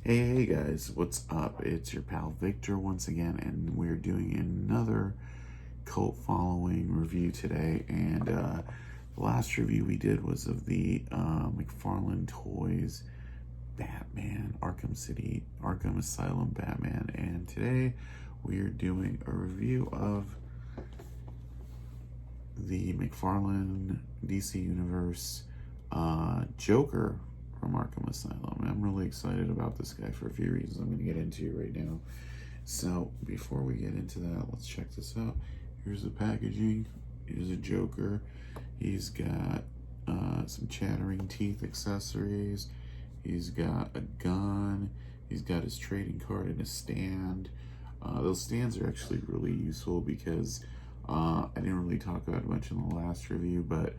Hey guys, what's up? It's your pal Victor once again, and we're doing another cult following review today. And the last review we did was of the McFarlane Toys Batman, Arkham Asylum Batman. And today we are doing a review of the McFarlane DC Universe Joker from Arkham Asylum. And I'm really excited about this guy for a few reasons I'm going to get into right now. So before we get into that, let's check this out. Here's the packaging. Here's a Joker. He's got some chattering teeth accessories. He's got a gun. He's got his trading card and a stand. Those stands are actually really useful because I didn't really talk about it much in the last review, but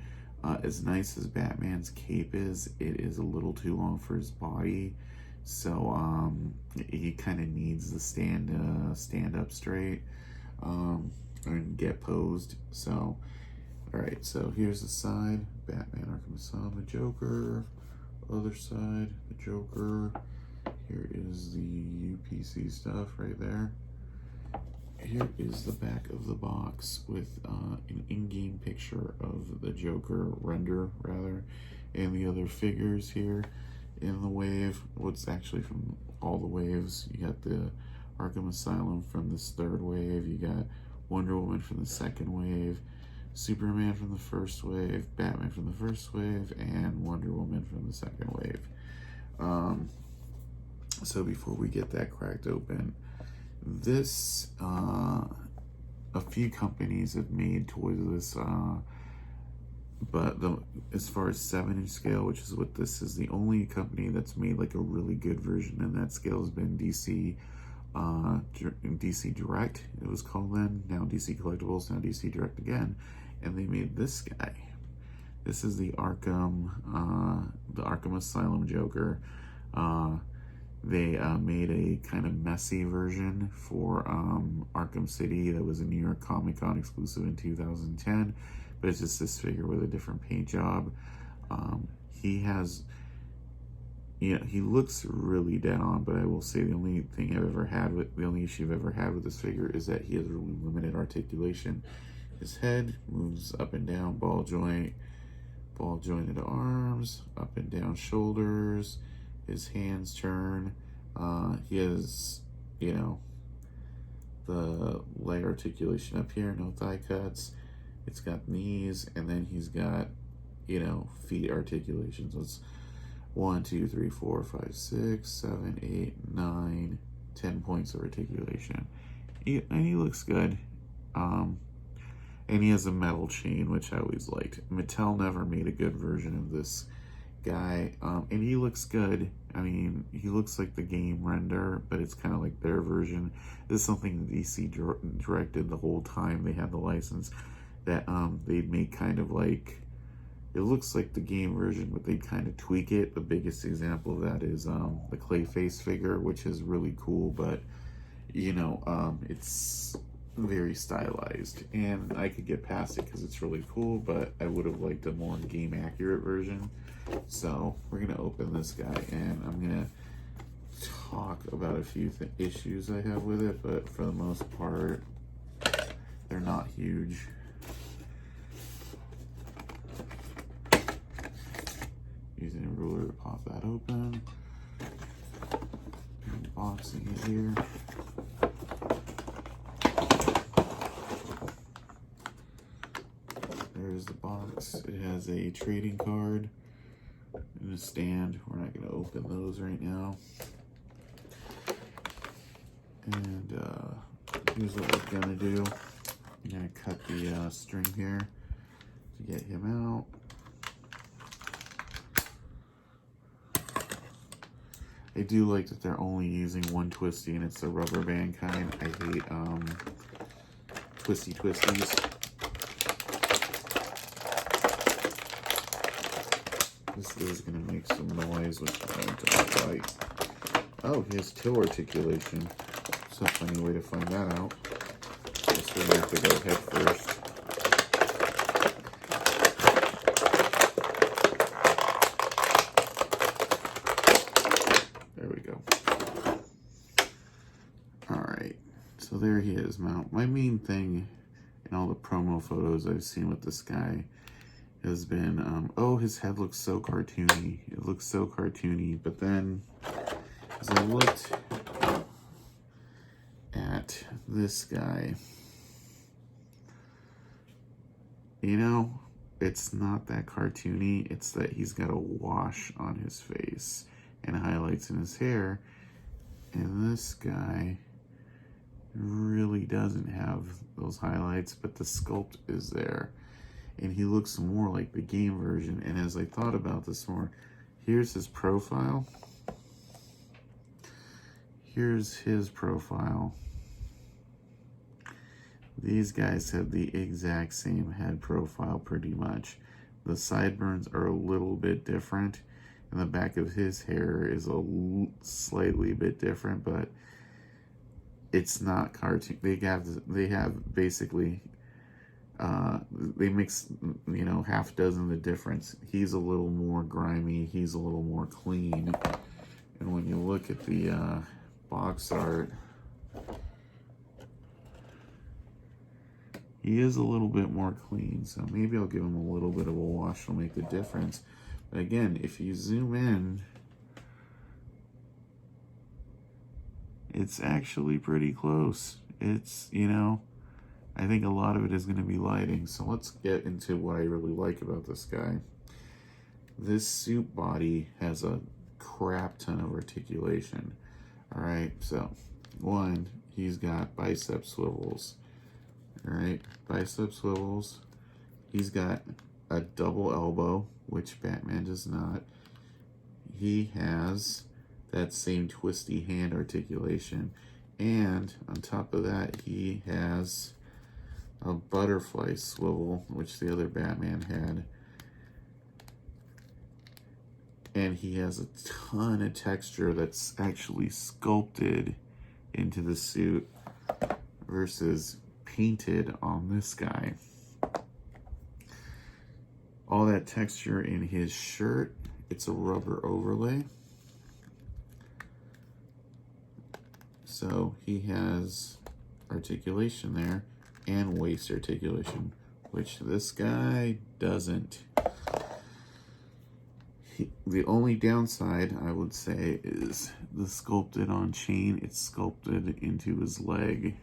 as nice as Batman's cape is, it is a little too long for his body. So he kind of needs to stand up straight and get posed. So, all right. So here's the side: Batman, Arkham Asylum, the Joker. Other side, the Joker. Here is the UPC stuff right there. Here is the back of the box with an in-game picture of the Joker render, rather, and the other figures here in the wave. What's actually from all the waves. You got the Arkham Asylum from this third wave. You got Wonder Woman from the second wave, Superman from the first wave, Batman from the first wave, and Wonder Woman from the second wave. So before we get that cracked open, this a few companies have made toys of this, but as far as 7-inch scale, which is what this is, the only company that's made like a really good version in that scale has been DC Direct, it was called then, now DC Collectibles, now DC Direct again, and they made this guy. This is the Arkham Asylum Joker. They made a kind of messy version for Arkham City that was a New York Comic Con exclusive in 2010, but it's just this figure with a different paint job. He has, he looks really dead on, but I will say the only issue I've ever had with this figure is that he has really limited articulation. His head moves up and down, ball jointed arms, up and down shoulders. His hands turn. He has, the leg articulation up here, no thigh cuts. It's got knees, and then he's got, feet articulation. So it's 1, 2, 3, 4, 5, 6, 7, 8, 9, 10 points of articulation. And he looks good. And he has a metal chain, which I always liked. Mattel never made a good version of this guy, and he looks good. I mean, he looks like the game render, but it's kind of like their version. This is something DC directed the whole time they had the license, that they'd make kind of like, it looks like the game version, but they'd kind of tweak it. The biggest example of that is the Clayface figure, which is really cool, but it's very stylized, and I could get past it because it's really cool, but I would have liked a more game accurate version. So we're gonna open this guy, and I'm gonna talk about a few issues I have with it, but for the most part they're not huge. Using a ruler to pop that open, unboxing it here. There's the box. It has a trading card and a stand. We're not going to open those right now. And here's what we're going to do. I'm going to cut the string here to get him out. I do like that they're only using one twisty, and it's the rubber band kind. I hate twisties. This is going to make some noise, which I don't like. Oh, he has toe articulation. So funny way to find that out. Guess we're going to have to go head first. There we go. So there he is. Now, my main thing in all the promo photos I've seen with this guy has been, oh, his head looks so cartoony. It looks so cartoony. But then, as I looked at this guy, you know, it's not that cartoony. It's that he's got a wash on his face and highlights in his hair. And this guy really doesn't have those highlights, but the sculpt is there. And he looks more like the game version. And as I thought about this more, here's his profile. Here's his profile. These guys have the exact same head profile pretty much. The sideburns are a little bit different, and the back of his hair is a slightly bit different, but it's not cartoon. They have basically, they mix, you know, half dozen the difference. He's a little more grimy. He's a little more clean. And when you look at the box art, he is a little bit more clean, so maybe I'll give him a little bit of a wash. It'll make the difference. But again, if you zoom in, it's actually pretty close. It's, you know, I think a lot of it is going to be lighting. So let's get into what I really like about this guy. This suit body has a crap ton of articulation. All right, so one, he's got bicep swivels. All right, bicep swivels. He's got a double elbow, which Batman does not. He has that same twisty hand articulation. And on top of that, he has a butterfly swivel, which the other Batman had. And he has a ton of texture that's actually sculpted into the suit versus painted on this guy. All that texture in his shirt, it's a rubber overlay. So he has articulation there and waist articulation, which this guy doesn't. The only downside, I would say, is the sculpted on chain. It's sculpted into his leg.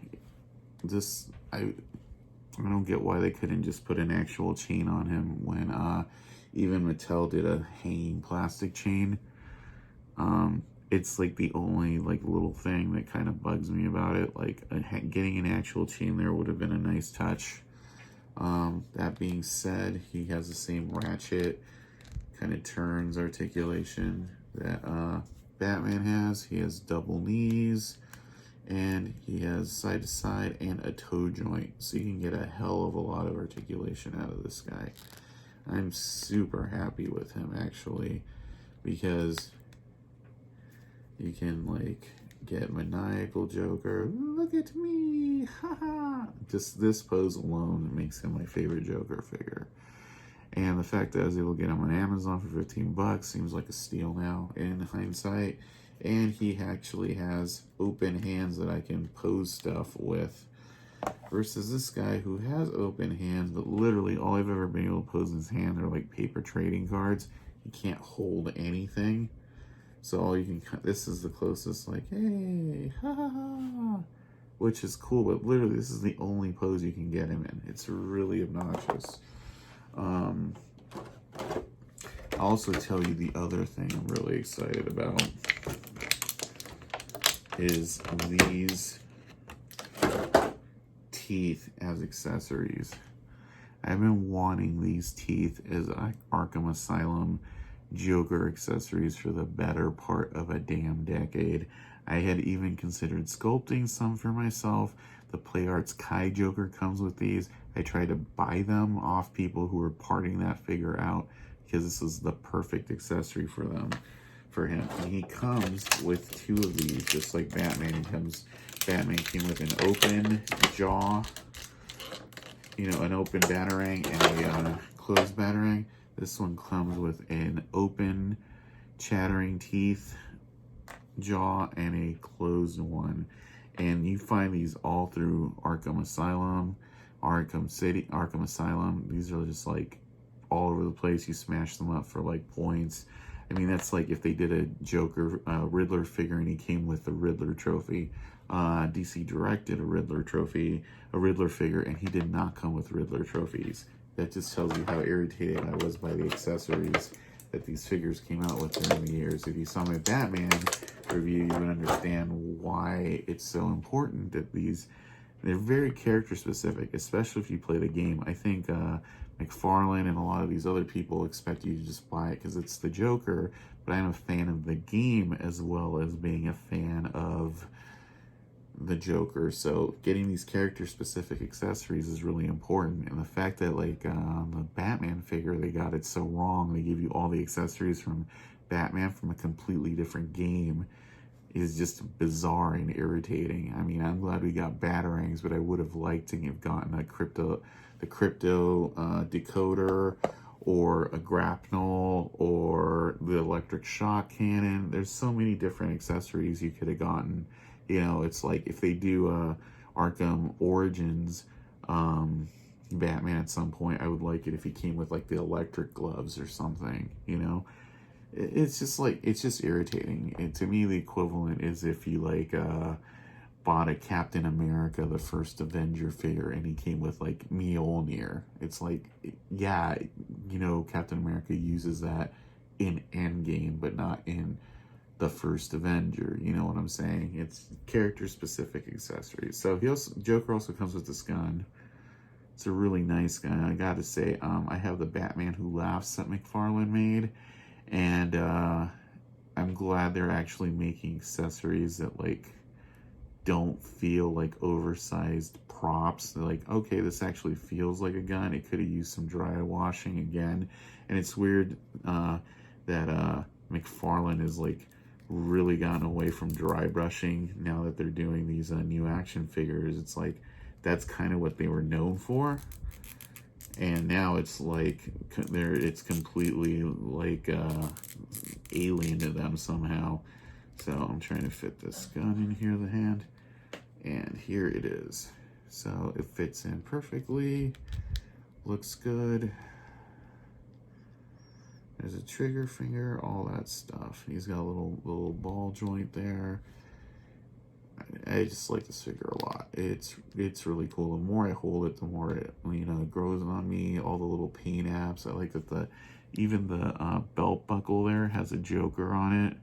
I don't get why they couldn't just put an actual chain on him when even Mattel did a hanging plastic chain. It's like the only like little thing that kind of bugs me about it. Like getting an actual chain there would have been a nice touch. That being said, he has the same ratchet kind of turns articulation that Batman has. He has double knees, and he has side to side and a toe joint, so you can get a hell of a lot of articulation out of this guy. I'm super happy with him actually, because you can like get maniacal Joker, look at me, haha. Just this pose alone makes him my favorite Joker figure. And the fact that I was able to get him on Amazon for $15 seems like a steal now in hindsight. And he actually has open hands that I can pose stuff with. Versus this guy who has open hands, but literally all I've ever been able to pose in his hand are like paper trading cards. He can't hold anything. So all you can, this is the closest, like, hey, ha ha ha. Which is cool, but literally this is the only pose you can get him in. It's really obnoxious. I'll also tell you the other thing I'm really excited about is these teeth as accessories. I've been wanting these teeth as Arkham Asylum Joker accessories for the better part of a damn decade. I had even considered sculpting some for myself. The Play Arts Kai Joker comes with these. I tried to buy them off people who were parting that figure out because this is the perfect accessory for them, for him. And he comes with two of these, just like Batman. Batman came with an open jaw, you know, an open Batarang and a closed Batarang. This one comes with an open chattering teeth jaw and a closed one. And you find these all through Arkham Asylum, Arkham City, Arkham Asylum. These are just like all over the place. You smash them up for like points. I mean, that's like if they did a Joker Riddler figure and he came with the Riddler trophy. DC Direct did a Riddler trophy, a Riddler figure, and he did not come with Riddler trophies. That just tells you how irritated I was by the accessories that these figures came out with during the years. If you saw my Batman review, you would understand why it's so important that they're very character specific, especially if you play the game. I think McFarlane and a lot of these other people expect you to just buy it because it's the Joker, but I'm a fan of the game as well as being a fan of the Joker. So getting these character specific accessories is really important. And the fact that like the Batman figure, they got it so wrong. They give you all the accessories from Batman from a completely different game is just bizarre and irritating. I mean, I'm glad we got Batarangs, but I would have liked to have gotten the crypto decoder, or a grapnel, or the electric shock cannon. There's so many different accessories you could have gotten. You know, it's like if they do Arkham Origins Batman at some point, I would like it if he came with like the electric gloves or something, you know? It's just like, it's just irritating. And to me, the equivalent is if you like bought a Captain America, the first Avenger figure, and he came with like Mjolnir. It's like, yeah, you know, Captain America uses that in Endgame, but not in the first Avenger. You know what I'm saying? It's character specific accessories. So Joker also comes with this gun. It's a really nice gun. I gotta say, I have the Batman Who Laughs that McFarlane made, and I'm glad they're actually making accessories that like don't feel like oversized props. They're like, okay, this actually feels like a gun. It could have used some dry washing again. And it's weird that McFarlane is like really gotten away from dry brushing now that they're doing these new action figures. It's like that's kind of what they were known for, and now it's like it's completely like alien to them somehow. So I'm trying to fit this gun in here, the hand, and here it is. So it fits in perfectly, looks good. There's a trigger finger, all that stuff. He's got a little ball joint there. I just like this figure a lot. It's really cool. The more I hold it, the more it, you know, grows on me. All the little paint apps. I like that even the belt buckle there has a Joker on it,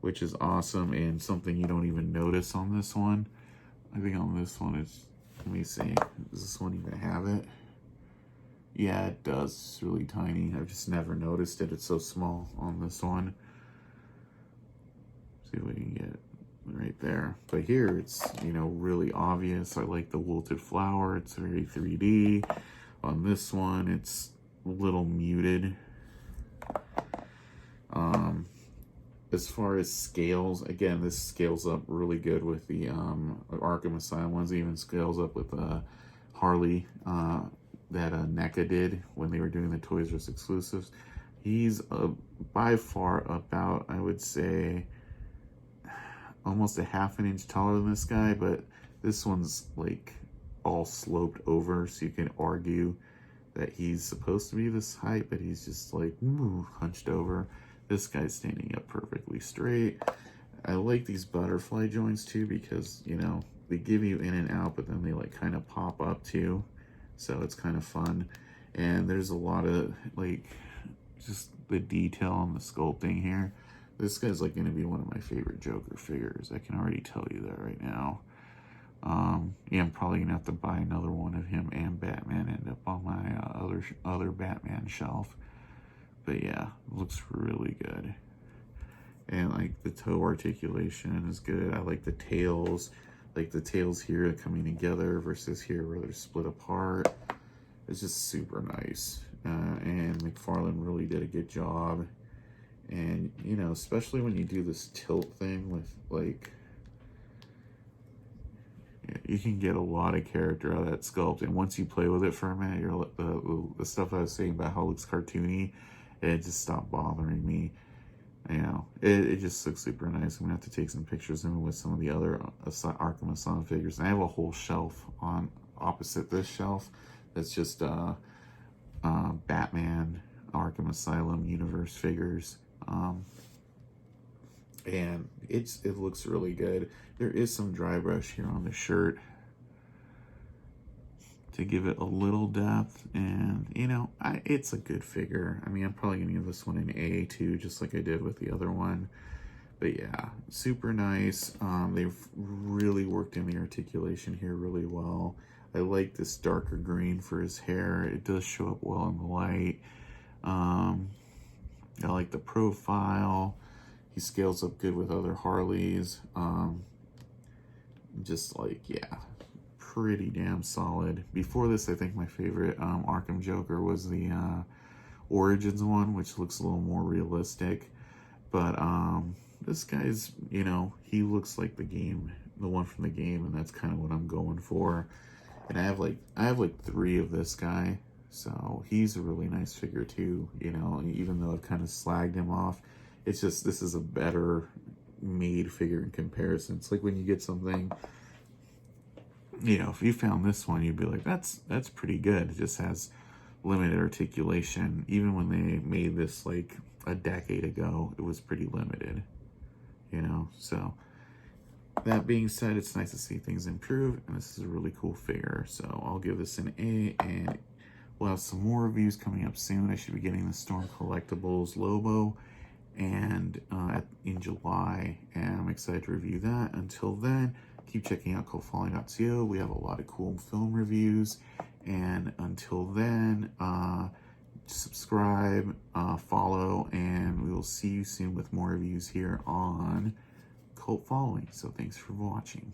which is awesome and something you don't even notice on this one. I think on this one it's, let me see, does this one even have it? Yeah, it does. It's really tiny. I've just never noticed it. It's so small on this one. See if we can get it right there. But here it's, you know, really obvious. I like the wilted flower. It's very 3D. On this one, it's a little muted. As far as scales, again, this scales up really good with the Arkham Asylum ones. It even scales up with Harley that NECA did when they were doing the Toys R Us exclusives. He's by far about, I would say, almost a ½ inch taller than this guy, but this one's like all sloped over, so you can argue that he's supposed to be this height, but he's just like hunched over. This guy's standing up perfectly straight. I like these butterfly joints too because, you know, they give you in and out, but then they like kind of pop up too. So it's kind of fun. And there's a lot of like just the detail on the sculpting here. This guy's like going to be one of my favorite Joker figures. I can already tell you that right now. Yeah, I'm probably going to have to buy another one of him and Batman end up on my other Batman shelf. But yeah, looks really good. And like the toe articulation is good. I like the tails. Like the tails here coming together versus here where they're split apart. It's just super nice. And McFarlane really did a good job. And, you know, especially when you do this tilt thing with, like, you can get a lot of character out of that sculpt. And once you play with it for a minute, you're the stuff I was saying about how it looks cartoony, it just stopped bothering me. You know, it just looks super nice. I'm gonna have to take some pictures of it with some of the other Arkham Asylum figures. And I have a whole shelf on opposite this shelf that's just Batman, Arkham Asylum universe figures. And it looks really good. There is some dry brush here on the shirt to give it a little depth, and you know, it's a good figure. I mean, I'm probably gonna give this one an A too, just like I did with the other one. But yeah, super nice. They've really worked in the articulation here really well. I like this darker green for his hair. It does show up well in the light. I like the profile. He scales up good with other Harleys. Just like, yeah, pretty damn solid. Before this, I think my favorite Arkham Joker was the Origins one, which looks a little more realistic. But this guy's, you know, he looks like the game, the one from the game, and that's kind of what I'm going for. And I have like 3 of this guy, so he's a really nice figure too. You know, even though I've kind of slagged him off, it's just, this is a better made figure in comparison. It's like when you get something, you know, if you found this one, you'd be like, that's pretty good. It just has limited articulation. Even when they made this like a decade ago, it was pretty limited, you know. So that being said, it's nice to see things improve, and this is a really cool figure. So I'll give this an A, and we'll have some more reviews coming up soon. I should be getting the Storm Collectibles Lobo and in July, and I'm excited to review that. Until then, keep checking out cultfollowing.co. We have a lot of cool film reviews, and until then, subscribe, follow, and we will see you soon with more reviews here on Cult Following. So thanks for watching.